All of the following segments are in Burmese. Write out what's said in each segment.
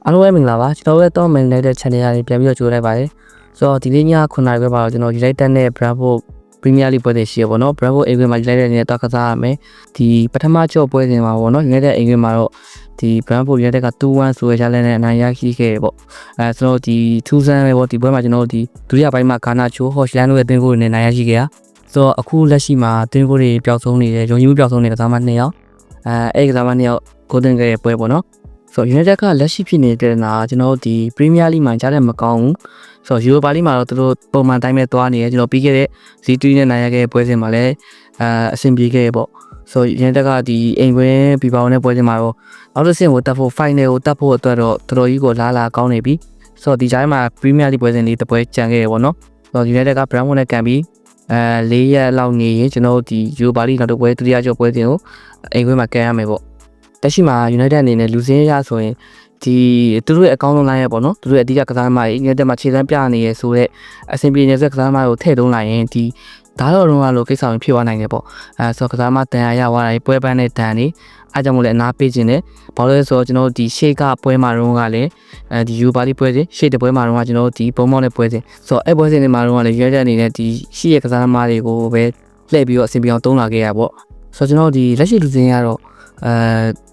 အားလုံးပဲမင်္ဂလာပါကျွန်တော်ရဲ့တော့ main လိုက်တဲ့ channel ကနေပြန်ပြီးတော့ကြိုးလိုက်ပါတယ်ဆိုတော့ဒီနေ့ည9:00နာရီပဲပါတော့ကျွန်တော် United နဲ့ Bravo Premier League ပွဲတွေရှိရပါတော့ Bravo အိမ်ခွင်မှာ United နဲ့တော့ကစားရမယ်ဒီပထမကြော့ပွဲစဉ်မှာပေါ့နော် United အိမ်ခွင်မှာတော့ဒီ Bravo United က 2-1 ဆိုရရလဲနဲ့အနိုင်ရရှိခဲ့ပေါ့ဆိုတော့ဒီထူးဆန်းပဲပေါ့ဒီပွဲမှာကျွန်တော်ဒီဒုတိယပိုင်းမှာ Garnacho Hojlund တို့ရဲ့တင်ကိုတွေနဲ့နိုင်ရရှိခဲ့တာဆိုတော့အခုလက်ရှိမှာတင်ကိုတွေပျောက်ဆုံးနေတယ်ရုံကြီးပျောက်ဆုံးနေတဲ့ကစားမ2ယောက်အဲ့ကစားမ2ယောက် Golden ရဲ့ပွဲပေါ့နော်ဆိုတော့ United ကလက်ရှိဖြစ်နေတဲ့နာကျွန်တော်ဒီ Premier League မှာကြားတဲ့မကောင်းဘူးဆိုတော့ Europa League မှာတော့သူတို့ပုံမှန်တိုင်းပဲသွားနေတယ်ကျွန်တော်ပြီးခဲ့တဲ့ Z3 နဲ့နိုင်ရခဲ့ပွဲစဉ်မှာလည်းအဆင်ပြေခဲ့ပေါ့ဆိုတော့ United ကဒီအိမ်ခွင်ပြပောင်းတဲ့ပွဲစဉ်မှာတော့နောက်တစ်ဆင့်ကိုတက်ဖို့ final ကိုတက်ဖို့အတွက်တော့တော်တော်ကြီးကိုလားကောင်းနေပြီဆိုတော့ဒီကြားမှာ Premier League ပွဲစဉ်လေးတစ်ပွဲကြံခဲ့ရပေါ့နော်ဆိုတော့ United က Brentford နဲ့ကန်ပြီး4ရက်လောက်နေရင်ကျွန်တော်ဒီ Europa League နောက်တစ်ပွဲဒုတိယကြော့ပွဲစဉ်ကိုအိမ်ခွင်မှာကန်ရမယ်ပေါ့တက်ရှိမှာ United အနေနဲ့လူစင်းရဆိုရင်ဒီသူတို့ရဲ့အကောင်းဆုံး line ရပေါ့နော်သူတို့ရဲ့အဓိကကစားသမားတွေ United မှာခြေစမ်းပြနေရဆိုတော့အဆင်ပြေနေတဲ့ကစားသမားကိုထည့်သွင်းလိုက်ရင်ဒီဒါတော့လို့ကိစ္စမျိုးဖြစ်သွားနိုင်တယ်ပေါ့ဆိုတော့ကစားသမားတန်ရသွားတာပွဲပန်းတဲ့တန်နေအားကြောင့်မို့လဲအနာပေးခြင်းနဲ့ဘာလို့လဲဆိုတော့ကျွန်တော်ဒီရှေ့ကပွဲမှာတော့ကလည်းဒီ Europa League ပွဲစဉ်ရှေ့တပွဲမှာတော့ကျွန်တော်ဒီဘုံမောင်းတဲ့ပွဲစဉ်ဆိုတော့အဲ့ပွဲစဉ်တွေမှာတော့လည်း United အနေနဲ့ဒီရှေ့ရဲ့ကစားသမားတွေကိုပဲလှည့်ပြီးတော့အဆင်ပြေအောင်တုံးလာခဲ့ရပေါ့ဆိုတော့ကျွန်တော်ဒီလက်ရှိလူစင်းရတော့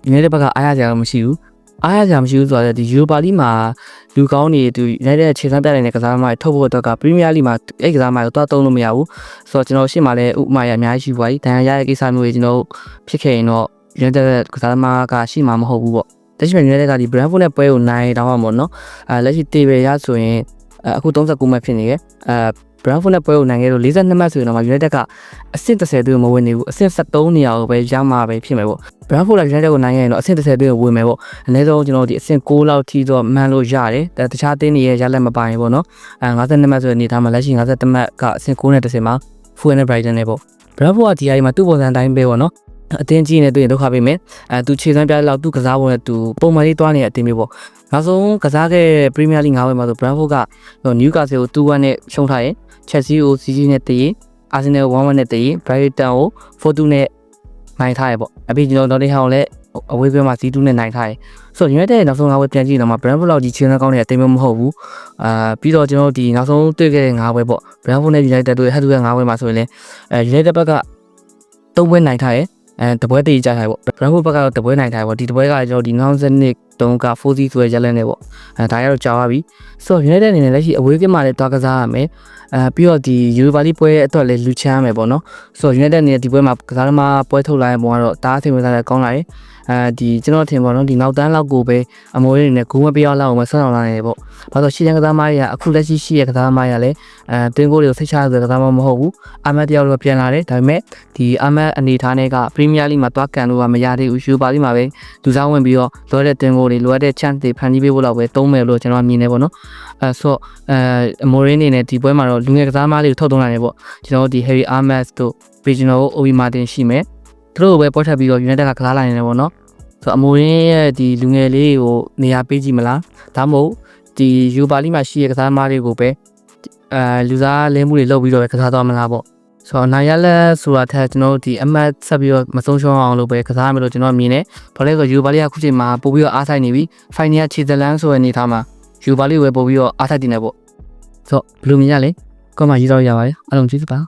United ဘက်ကအားရကြတော့မရှိဘူးအားရကြမရှိဘူးဆိုတော့ဒီ Europa League မှာလူကောင်းနေသူ United ခြေစမ်းပြနေတဲ့ကစားသမားတွေထုတ်ဖို့အတွက်က Premier League မှာအဲ့ကစားသမားတွေကိုတော့တုံးလို့မရဘူးဆိုတော့ကျွန်တော်ရှေ့မှာလည်းဥပမာရအများကြီးရှိပါပြီဒဏ်ရာရတဲ့ကိစ္စမျိုးတွေကျွန်တော်ဖြစ်ခဲ့ရင်တော့ United ကစားသမားကရှိမှာမဟုတ်ဘူးပေါ့တချို့ United ကဒီ Brentford နဲ့ပွဲကိုနိုင်တောင်းမှာပေါ့နော်လက်ရှိတေးပဲရဆိုရင်အခု39မှတ်ဖြစ်နေရဲ့Brentford နဲ့ပွဲကိုနိုင်ခဲ့လို့42မှတ်ဆိုရင်တော့ United ကအဆင့်30တွဲမဝင်နေဘူးအဆင့်73နေရာကိုပဲရမှာပဲဖြစ်မယ်ပေါ့Brentford က United ကိုနိုင်ခဲ့ရင်တော့အဆင့်30တွဲကိုဝင်မယ်ပေါ့အနည်းဆုံးကျွန်တော်ဒီအဆင့်6လောက်ထိတော့မှန်းလို့ရတယ်တခြားအသင်းတွေရဲ့ရလက်မပိုင်ပေါ့နော်52မှတ်ဆိုတဲ့အနေထားမှာလက်ရှိ52မှတ်ကအဆင့်6နဲ့10မှာ Fulham နဲ့ Brighton နဲ့ပေါ့Brentford ကဒီအရာမှာသူ့ပုံစံတိုင်းပဲပေါ့နော်အတင်းကြီးနေတွေ့ရင်ဒုက္ခပေးမယ်သူခြေစမ်းပြလောက်သူကစားဖို့နဲ့သူပုံမှန်လေးတွားနေတဲ့အတင်းမျိုးပေါ့နောက်ဆုံးကစားခဲ့ Premier League 9ပွဲမှာဆို Brentford က Newcastle ကို 2-1 နဲ့ရှုံးထားရင် Chelsea ကို CC နဲ့တည်ရင် Arsenal ကို 1-1 နဲ့တည်ရင် Brighton ကို 4-2 နဲ့နိုင်ထားရပေါ့အပြင်ကျွန်တော်Nottingham ကိုလည်းအဝေးကွင်းမှာ C2 နဲ့နိုင်ထားရဆိုတော့ United ရဲ့နောက်ဆုံး9ပွဲပြန်ကြည့်တော့မှ Brentford လောက်ကြီးခြေစမ်းကောင်းတဲ့အတင်းမျိုးမဟုတ်ဘူးပြီးတော့ကျွန်တော်ဒီနောက်ဆုံးတွေ့ခဲ့တဲ့9ပွဲပေါ့ Brentford နဲ့ United တို့ရဲ့ head to head 9ပွဲမှာဆိုရင်လည်းUnited ဘက်က3ပွဲနိုင်ထားရတပွဲတည်ကြထားပေါ့ Brentford ဘက်ကတော့တပွဲနိုင်ထားပေါ့ဒီတပွဲကကျွန်တော်ဒီနောက်ဆက်နှစ်တုန်းက 4C ဆိုရရလဲနေပေါ့ဒါရတော့ကြာသွားပြီဆိုတော့ United အနေနဲ့လက်ရှိအဝေးကမှာလည်းတွားကစားရမယ်ပြီးတော့ဒီ Europa League ပွဲအတွက်လည်းလူချမ်းရမယ်ပေါ့နော်ဆိုတော့ United အနေနဲ့ဒီပွဲမှာကစားသမားပွဲထုတ်လာတဲ့ပုံကတော့တားအဆင်ပြေစားတယ်ကောင်းလာတယ်ဒီကျွန်တော်ထင်ပါတော့ဒီနောက်တန်းလောက်ကိုပဲအမိုးလေးတွေနဲ့ဂိုးမပြောင်းလောက်အောင်ဆက်အောင်လာနေတယ်ပေါ့ဘာလို့ရှေ့တန်းကစားသမားတွေကအခုလက်ရှိရှိရကစားသမားတွေကလည်းတင်းကိုတွေကိုစိတ်ချရတဲ့ကစားသမားမဟုတ်ဘူးအာမတ်တယောက်တော့ပြန်လာတယ်ဒါပေမဲ့ဒီအာမတ်အနေထားနဲ့က Premier League မှာတွားကန်လို့ကမရသေးဘူး Europa League မှာပဲလူစားဝင်ပြီးတော့လိုအပ်တဲ့တင်းကိုတွေလိုအပ်တဲ့ chance တွေဖန်တီးပေးဖို့လောက်ပဲသုံးမယ်လို့ကျွန်တော်မြင်နေပေါ့နော်ဆိုတော့အမိုးရင်းအနေနဲ့ဒီပွဲမှာတော့လူငယ်ကစားသမားတွေကိုထုတ်သုံးလာတယ်ပေါ့ကျွန်တော်ဒီ Harry Ahmed တို့ Regional Obi Martin ရှိမယ်သူတို့ပဲပေါ်ထပ်ပြီးတော့ United ကစားလာနေတယ်ပေါ့နော်ဆိုတော့အမိုးရင်းရဲ့ဒီလူငယ်လေးကိုနေရာပေးကြည့်မလားဒါမှမဟုတ်ဒီ Europa League မှာရှိတဲ့ကစားသမားတွေကိုပဲလူစားလဲမှုတွေလုပ်ပြီးတော့ကစားသွားမလားပေါ့ဆိုတော့နိုင်ရလက်ဆိုတာထက်ကျွန်တော်ဒီအမှတ်ဆက်ပြီးတော့မဆုံးရှုံးအောင်လုပ်ပဲကစားရမယ်လို့ကျွန်တော်မြင်တယ်ဘာလဲဆိုတော့ Europa League ကခုချိန်မှာပို့ပြီးတော့အားဆိုင်နေပြီ Final ခြေစလန်းဆိုတဲ့အနေထားမှာ Europa League ပဲပို့ပြီးတော့အားဆိုင်တင်နေပေါ့ဆိုတော့ဘယ်လိုမြင်ရလဲကွန်မရေးတော့ရပါတယ်အားလုံးကျေးဇူးပါ